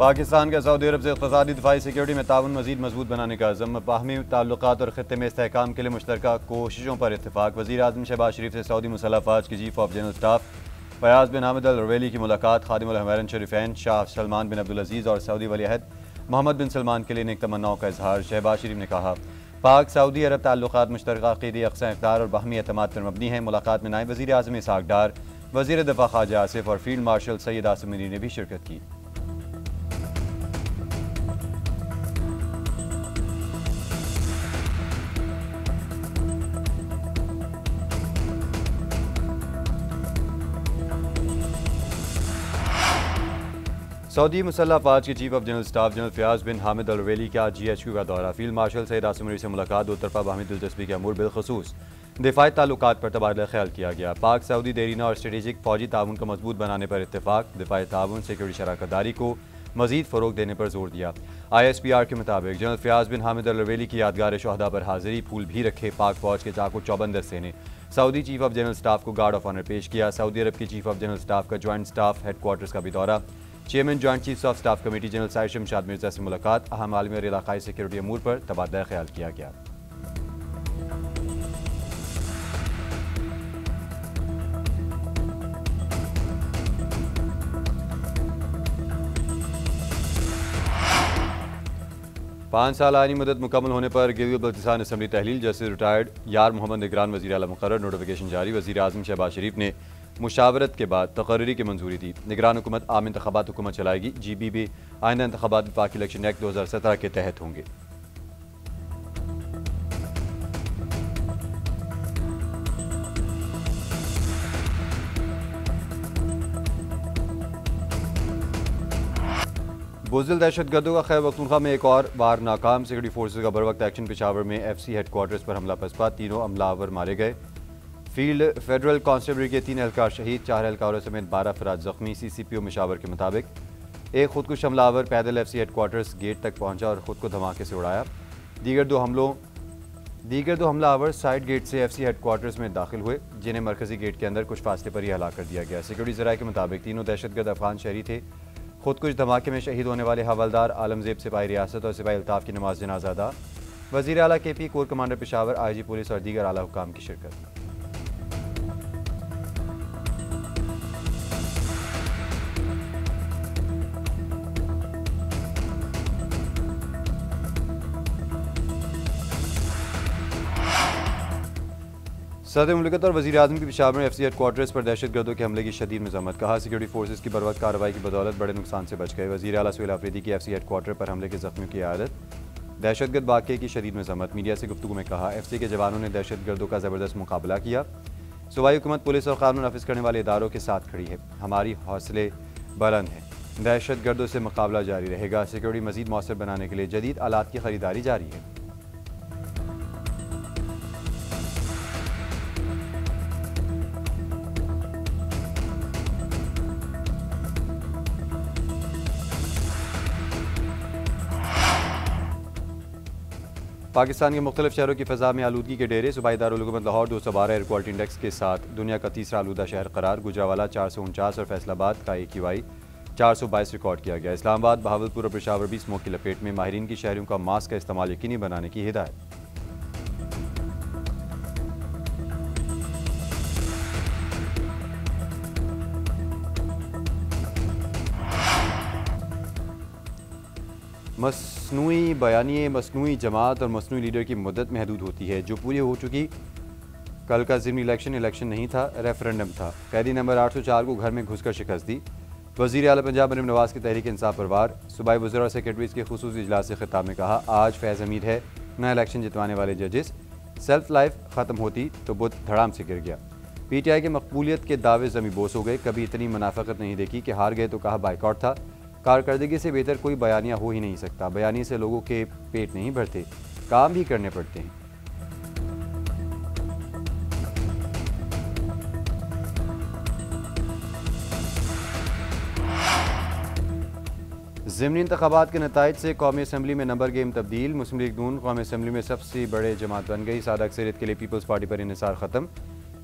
पाकिस्तान का सऊदी अरब से इक़्तिसादी दिफाई सिक्योरिटी में ताउन मज़ीद मजबूत बनाने का अज़्म, बाहमी ताल्लुकात और ख़ित्ते में इस्तेहकाम के लिए मुश्तरका कोशिशों पर इत्तेफाक। वज़ीर आज़म शहबाज शरीफ से सऊदी मुसल्लह अफ़वाज के chief of general staff Fayyadh bin Hamed al Ruwaili की मुलाकात। खादिमुल हरमैन शरीफैन शाह सलमान बिन अब्दुल अज़ीज़ और सऊदी वलीअहद मोहम्मद बिन सलमान के लिए नेक तमन्नाओं का इजहार। शहबाज शरीफ ने कहा, पाक सऊदी अरब ताल्लुकात मुश्तरका अक़ीदी, यकसा इक़्तिदार और बाहमी एतमाद पर मबनी है। मुलाकात में नायब वज़ीर आज़म इसहाक़ डार, वज़ीर दफ़ा ख्वाजा आसिफ और फील्ड मार्शल सैयद आसिम मीरी ने भी शिरकत की। सऊदी मुसल्लह अफ़वाज के chief of general staff general Fayyadh bin Hamed al Ruwaili का GHQ का दौरा। फील्ड मार्शल सैयद आसिम मीरी से मुलाकात। दो तरफा बाहमी दिलचस्पी के अमूर बिलखसूस दिफाई ताल्लुकात पर तबादला ख्याल किया गया। पाक सऊदी देरीना और स्ट्रेटेजिक फौजी ताउन को मजबूत बनाने पर इत्तेफाक। दिफाई ताउन सिक्योरिटी शराकतदारी को मजीद फ़रोग देने पर जोर दिया। ISPR के मुताबिक general Fayyadh bin Hamed al Ruwaili की यादगार शहदा पर हाजिरी, फूल भी रखे। पाक फौज के चाकू चौबंद दस्ते ने Saudi chief of general staff को गार्ड ऑफ ऑनर पेश किया। सऊदी अरब के चीफ ऑफ जनरल स्टाफ का ज्वाइंट स्टाफ हेडक्वार्टर्स का भी दौरा। Chairman joint chief of staff committee general Sahir Shamshad Mirza से मुलाकात। अहम आलमी और इलाकाई सिक्योरिटी अमूर पर तबादला ख्याल किया गया। पाँच साल आइनी मुद्दत मुकम्मल होने पर गिलगित बल्तिस्तान असम्बली तहलील जस्टिस रिटायर्ड यार मोहम्मद निगरान वज़ीर आला मुक़र्रर। नोटिफिकेशन जारी। वज़ीर आज़म शहबाज शरीफ ने मुशावरत के बाद तकर्री की मंजूरी दी। निगरान हुकूमत आम इंतखाबात हुकूमत चलाएगी। GBB आइंदा इंतखाबात वफाकी इलेक्शन एक्ट 2017 के तहत होंगे। बुज़दिल दहशतगर्दों का खैबर पख्तूनख्वा में एक और बार नाकाम। सिक्योरिटी फोर्सेज का बरवक्त एक्शन। पेशावर में FC हेडक्वार्टर्स पर हमला पसपा, तीनों हमलावर मारे गए। फील्ड फेडरल कांस्टेबल के 3 एहलकार शहीद, 4 एहलकारों समेत 12 अफराद जख्मी। CCPO मेशावर के मुताबिक एक खुदकुश हमलावर पैदल FC हेडक्वार्टर्स गेट तक पहुंचा और खुद को धमाके से उड़ाया। दीगर दो हमलावर साइड गेट से FC हेडक्वार्टर्स में दाखिल हुए, जिन्हें मरकजी गेट के अंदर कुछ फासले पर ही हलाक कर दिया गया। सिक्योरिटी ज़राए के मुताबिक तीनों दहशतगर्द अफगान शहरी थे। खुदकुश धमाके में शहीद होने वाले हवलदार आलमजेब सिपाही रियासत और सिपाही अल्ताफ़ की नमाज जनाजा अदा। वज़ीर आला KP, core commander Peshawar, IG police और दीगर आला हुकाम की शिरकत। सदर मुमलिकत और वज़ीर आज़म की पेशावर में FC हेडक्वार्टर्स पर दहशतगर्दों के हमले की शदीद मज़म्मत। कहा, सिक्योरिटी फोर्सेज की बरवक्त कार्रवाई की बदौलत बड़े नुकसान से बच गए। वज़ीर आला सुहेल आफरीदी की FC हेडक्वार्टर पर हमले के ज़ख्मियों की आदत। दहशतगर्द वाक़े की शदीद मज़म्मत। मीडिया से गुफ्तगू में कहा, FC के जवानों ने दहशतगर्दों का ज़बरदस्त मुकाबला किया। सूबाई हुकूमत, पुलिस और कानून नाफिज करने वाले इदारों के साथ खड़ी है। हमारी हौसले बुलंद हैं। दहशतगर्दों से मुकाबला जारी रहेगा। सिक्योरिटी मज़ीद मौसर बनाने के लिए जदीद आलात की खरीदारी जारी है। पाकिस्तान के मुख्तलिफ शहरों की फ़ज़ा में आलूदगी के डेरे। सूबाई दारुल हुकूमत लाहौर 212 एयर क्वालिटी इंडेक्स के साथ दुनिया का तीसरा आलूदा शहर करार। गुजरावाला 449 और फैसलाबाद का AQI 422 रिकॉर्ड किया गया। इस्लामाबाद, बहावलपुर और पेशावर भी स्मोक की लपेट में। माहिरीन की शहरियों का मास्क का इस्तेमाल यकीनी बनाने की हिदायत। मसनूई बयानिए, मसनूई जमात और मसनूई लीडर की मुद्दत महदूद होती है, जो पूरी हो चुकी। कल का ज़िमनी इलेक्शन नहीं था, रेफरेंडम था। कैदी नंबर 804 को घर में घुसकर शिकस्त दी। वज़ीर आला पंजाब मरीम नवाज़ की तहरीक इंसाफ परवार। सूबाई वज़रा और सेक्रेटरीज़ के खुसूसी इजलास से खिताब में कहा, आज फैज़ हमीद है नया इलेक्शन जितवाने वाले जजेस। सेल्फ लाइफ ख़त्म होती तो बुत धड़ाम से गिर गया। PTI के मकबूलियत के दावे ज़मी बोस हो गए। कभी इतनी मुनाफिकत नहीं देखी कि हार गए तो कहा बाइकआउट था। कारकर्दगी से बेहतर कोई बयानिया हो ही नहीं सकता। बयानी से लोगों के पेट नहीं भरते, काम भी करने पड़ते हैं। ज़िमनी इंतखाबात के नताइज से कौमी असम्बली में नंबर गेम तब्दील। मुस्लिम लीग नून कौमी असम्बली में सबसे बड़े जमात बन गई। सादा अक्सरियत के लिए पीपल्स पार्टी पर इन्हिसार ख़त्म।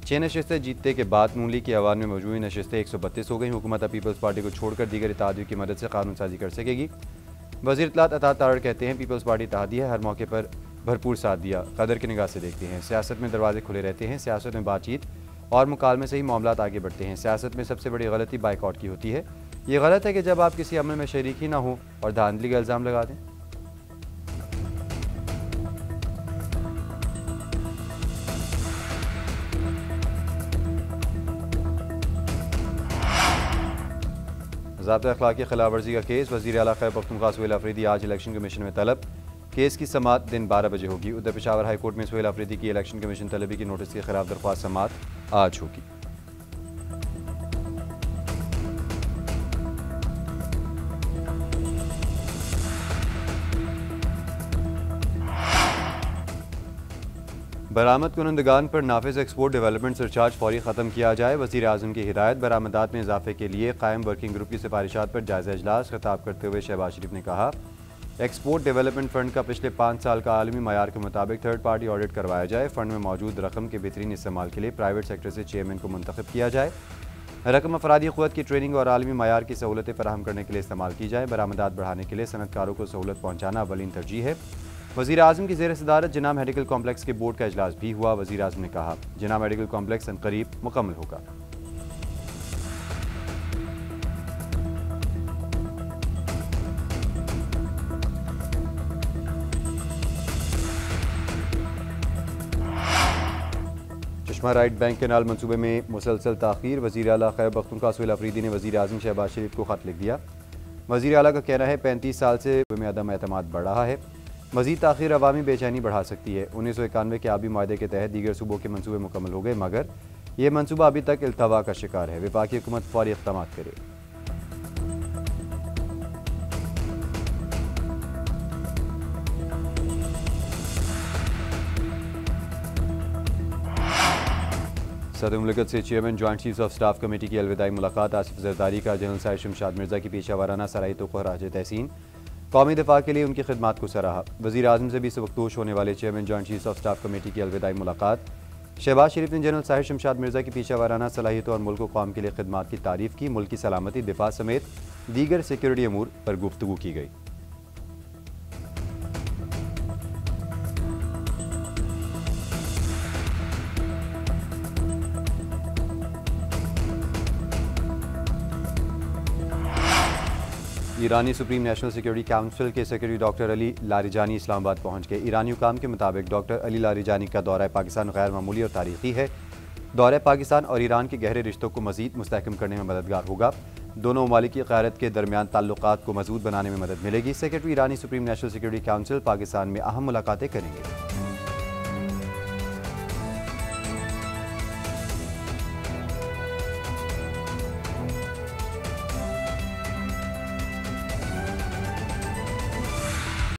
6 नशस्तें जीतने के बाद नून लीग की आवाम में मौजूद नशस्तें 132 हो गई। हुकूमत अब पीपल्स पार्टी को छोड़कर दीगर इत्तेहादियों की मदद से कानून साजी कर सकेगी। वज़ीर इत्तलात अता तारड़ कहते हैं पीपल्स पार्टी इत्तेहादी है, हर मौके पर भरपूर साथ दिया, कदर की निगाह से देखते हैं। सियासत में दरवाजे खुले रहते हैं, सियासत में बातचीत और मुकालमे से ही मामलात आगे बढ़ते हैं। सियासत में सबसे बड़ी गलती बाइकआउट की होती है। ये गलत है कि जब आप किसी अमल में शरीक ही ना हो और धांधली का इल्ज़ाम लगा दें। ज़ाब्ता अखलाक की खिलाफ वर्जी का केस, वज़ीर आला खैबर पख्तूनख्वा सुहेल अफरीदी आज इलेक्शन कमीशन में तलब। केस की समाअत दिन 12 बजे होगी। उधर पेशावर हाई कोर्ट में सुहेल अफरीदी की इलेक्शन कमीशन तलबी की नोटिस के खिलाफ दरख्वास्त समाअत आज होगी। बरामद कुनंदगान पर नाफिज एक्सपोर्ट डेवलपमेंट सरचार्ज फौरी ख़त्म किया जाए। वज़ीर आज़म की हिदायत। बरामदात में इजाफे के लिए कायम वर्किंग ग्रुप की सिफारिशात पर जायज़ा इजलास। खिताब करते हुए शहबाज शरीफ ने कहा एक्सपोर्ट डेवलपमेंट फ़ंड का पिछले 5 साल का आलमी मयार के मुताबिक थर्ड पार्टी ऑडिट करवाया जाए। फ़ंड में मौजूद रकम के बेहतरीन इस्तेमाल के लिए प्राइवेट सेक्टर से चेयरमैन को मुंतखब किया जाए। रकम अफरादी क़ुव्वत की ट्रेनिंग और आलमी मयार की सहूलतें फराहम करने के लिए इस्तेमाल की जाए। बरामदात बढ़ाने के लिए सनतकारों को सहूलत पहुँचाना अवलीन तरजीह है। वज़ीर आज़म की ज़ेर सदारत जिन्ना मेडिकल कॉम्प्लेक्स के बोर्ड का इजलास भी हुआ। वज़ीर आज़म ने कहा जिन्ना मेडिकल कॉम्प्लेक्स अनकरीब मुकम्मल होगा। चश्मा राइट बैंक के नाल मनसूबे में मुसलसल ताख़ीर। वज़ीर आला खैबर पख्तूनख्वा सुहेल अफरीदी ने वज़ीर आज़म शहबाज शरीफ को ख़त लिख दिया। वज़ीर आला का कहना है 35 साल से में अदम एतमाद बढ़ रहा है। मज़ीद ताख़ीर अवामी बेचैनी बढ़ा सकती है। 1991 के आबी माहदे के तहत दीगर सूबों के मनसूबे मुकम्मल हो गए, मगर यह मनसूबा अभी तक इल्तवा का शिकार है। वफाकी हुकूमत फौरी इक़दाम करे। सदर मुमलिकत से chairman joint chiefs of staff committee की अलविदाई मुलाकात। आसिफ जरदारी का जनरल साहिर शमशाद मिर्ज़ा की पेशा वाराना सलाहियतों को खराज तहसीन। कौमी दिफा के लिए उनकी खिदमात को सराहा। वज़ीर आज़म से भी सबकदोश होने वाले chairman joint chiefs of staff committee की अलविदाई मुलाकात। शहबाज शरीफ ने जनरल साहिर शमशाद मिर्ज़ा की पेशा वाराना सलाहियतों और मुल्क व कौम के लिए खिदमात की तारीफ़ की। मुल्क की सलामती, दिफा समेत दीगर सिक्योरिटी अमूर पर गुफ्तगू की गई। ईरानी सुप्रीम नेशनल सिक्योरिटी काउंसिल के secretary doctor Ali Larijani Islamabad पहुंच गए। ईरानी हुकाम के मुताबिक डॉक्टर अली लारिजानी का दौरा पाकिस्तान गैर मामूली और तारीखी है। दौरा पाकिस्तान और ईरान के गहरे रिश्तों को मज़ीद मुस्तहकम करने में मददगार होगा। दोनों ममालिक की क़यादत के दरमियान ताल्लुकात को मजबूत बनाने में मदद मिलेगी। सेक्रेटरी ईरानी supreme national security council Pakistan में अहम मुलाकातें करेंगे।